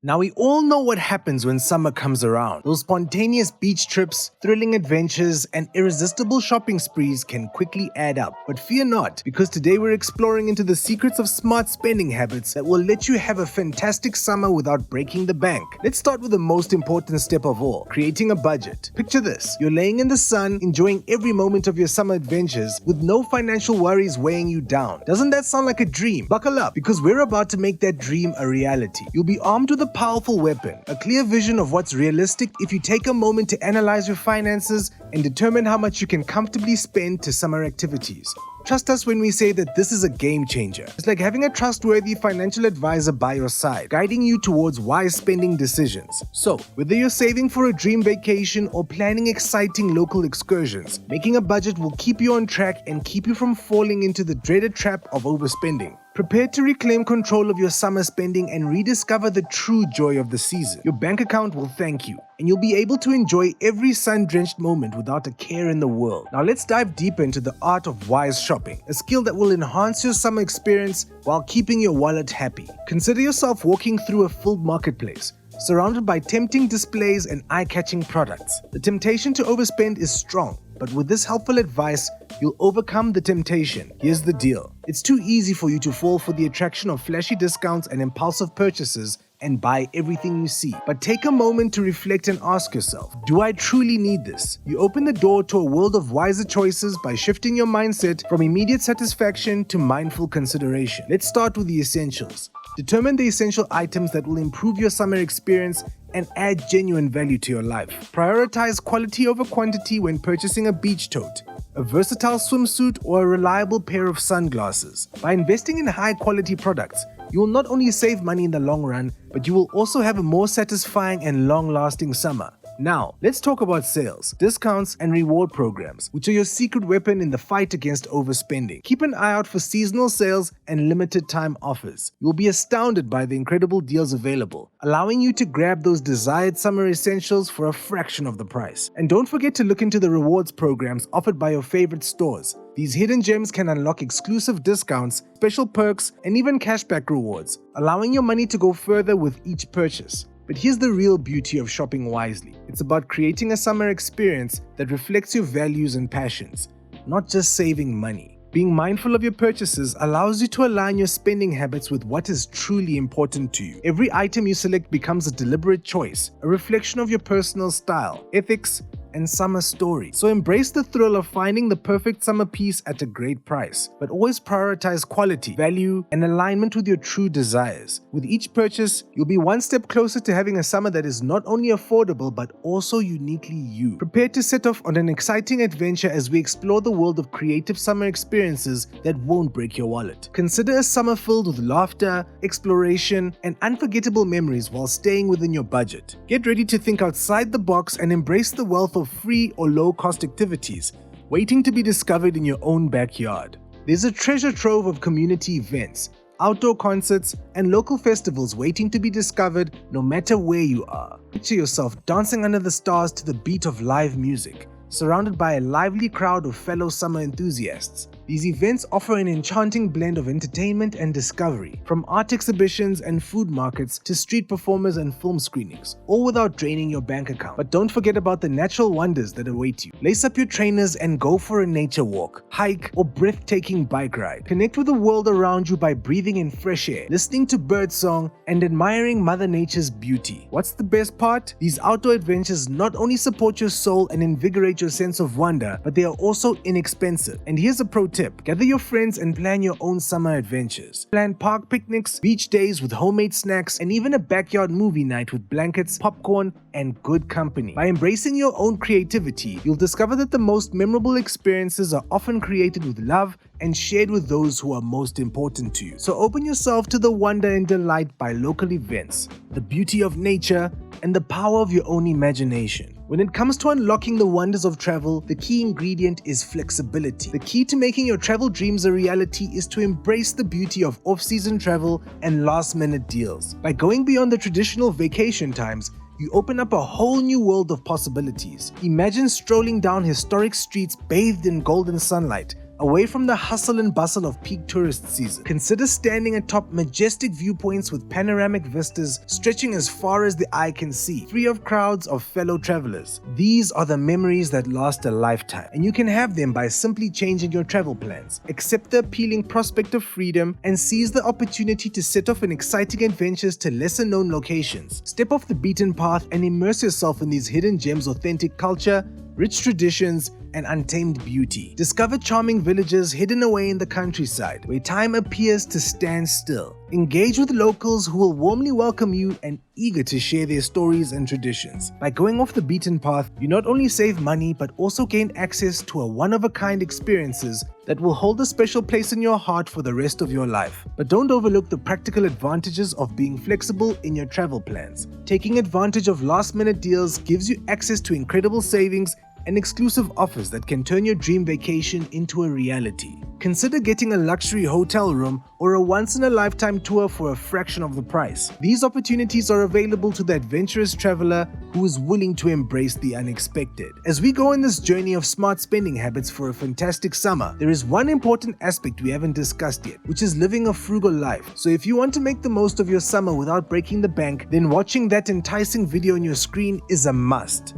Now we all know what happens when summer comes around. Those spontaneous beach trips, thrilling adventures, and irresistible shopping sprees can quickly add up. But fear not, because today we're exploring into the secrets of smart spending habits that will let you have a fantastic summer without breaking the bank. Let's start with the most important step of all, creating a budget. Picture this, you're laying in the sun, enjoying every moment of your summer adventures with no financial worries weighing you down. Doesn't that sound like a dream? Buckle up, because we're about to make that dream a reality. You'll be armed with a powerful weapon, a clear vision of what's realistic if you take a moment to analyze your finances and determine how much you can comfortably spend to summer activities. Trust us when we say that this is a game changer. It's like having a trustworthy financial advisor by your side, guiding you towards wise spending decisions. So, whether you're saving for a dream vacation or planning exciting local excursions, making a budget will keep you on track and keep you from falling into the dreaded trap of overspending. Prepare to reclaim control of your summer spending and rediscover the true joy of the season. Your bank account will thank you, and you'll be able to enjoy every sun-drenched moment without a care in the world. Now let's dive deeper into the art of wise shopping, a skill that will enhance your summer experience while keeping your wallet happy. Consider yourself walking through a filled marketplace, surrounded by tempting displays and eye-catching products. The temptation to overspend is strong, but with this helpful advice, you'll overcome the temptation. Here's the deal. It's too easy for you to fall for the attraction of flashy discounts and impulsive purchases and buy everything you see. But take a moment to reflect and ask yourself, do I truly need this? You open the door to a world of wiser choices by shifting your mindset from immediate satisfaction to mindful consideration. Let's start with the essentials. Determine the essential items that will improve your summer experience and add genuine value to your life. Prioritize quality over quantity when purchasing a beach tote, a versatile swimsuit, or a reliable pair of sunglasses. By investing in high-quality products, you will not only save money in the long run, but you will also have a more satisfying and long-lasting summer. Now, let's talk about sales, discounts, and reward programs, which are your secret weapon in the fight against overspending. Keep an eye out for seasonal sales and limited time offers. You'll be astounded by the incredible deals available, allowing you to grab those desired summer essentials for a fraction of the price. And don't forget to look into the rewards programs offered by your favorite stores. These hidden gems can unlock exclusive discounts, special perks, and even cashback rewards, allowing your money to go further with each purchase. But here's the real beauty of shopping wisely. It's about creating a summer experience that reflects your values and passions, not just saving money. Being mindful of your purchases allows you to align your spending habits with what is truly important to you. Every item you select becomes a deliberate choice, a reflection of your personal style, ethics, and summer story. So embrace the thrill of finding the perfect summer piece at a great price, but always prioritize quality, value, and alignment with your true desires. With each purchase, you'll be one step closer to having a summer that is not only affordable but also uniquely you. Prepare to set off on an exciting adventure as we explore the world of creative summer experiences that won't break your wallet. Consider a summer filled with laughter, exploration, and unforgettable memories while staying within your budget. Get ready to think outside the box and embrace the wealth of free or low-cost activities waiting to be discovered in your own backyard. There's a treasure trove of community events, outdoor concerts, and local festivals waiting to be discovered no matter where you are. Picture yourself dancing under the stars to the beat of live music, surrounded by a lively crowd of fellow summer enthusiasts. These events offer an enchanting blend of entertainment and discovery, from art exhibitions and food markets to street performers and film screenings, all without draining your bank account. But don't forget about the natural wonders that await you. Lace up your trainers and go for a nature walk, hike, or breathtaking bike ride. Connect with the world around you by breathing in fresh air, listening to birdsong, and admiring Mother Nature's beauty. What's the best part? These outdoor adventures not only support your soul and invigorate your sense of wonder, but they are also inexpensive. And here's a pro tip. Gather your friends and plan your own summer adventures. Plan park picnics, beach days with homemade snacks, and even a backyard movie night with blankets, popcorn, and good company. By embracing your own creativity, you'll discover that the most memorable experiences are often created with love and shared with those who are most important to you. So open yourself to the wonder and delight by local events, the beauty of nature, and the power of your own imagination. When it comes to unlocking the wonders of travel, the key ingredient is flexibility. The key to making your travel dreams a reality is to embrace the beauty of off-season travel and last-minute deals. By going beyond the traditional vacation times, you open up a whole new world of possibilities. Imagine strolling down historic streets bathed in golden sunlight, away from the hustle and bustle of peak tourist season. Consider standing atop majestic viewpoints with panoramic vistas stretching as far as the eye can see, free of crowds of fellow travelers. These are the memories that last a lifetime, and you can have them by simply changing your travel plans. Accept the appealing prospect of freedom and seize the opportunity to set off on exciting adventures to lesser-known locations. Step off the beaten path and immerse yourself in these hidden gems, authentic culture, rich traditions, and untamed beauty. Discover charming villages hidden away in the countryside, where time appears to stand still. Engage with locals who will warmly welcome you and eager to share their stories and traditions. By going off the beaten path, you not only save money but also gain access to a one-of-a-kind experiences that will hold a special place in your heart for the rest of your life. But don't overlook the practical advantages of being flexible in your travel plans. Taking advantage of last-minute deals gives you access to incredible savings and exclusive offers that can turn your dream vacation into a reality. Consider getting a luxury hotel room or a once-in-a-lifetime tour for a fraction of the price. These opportunities are available to the adventurous traveler who is willing to embrace the unexpected. As we go on this journey of smart spending habits for a fantastic summer, there is one important aspect we haven't discussed yet, which is living a frugal life. So if you want to make the most of your summer without breaking the bank, then watching that enticing video on your screen is a must.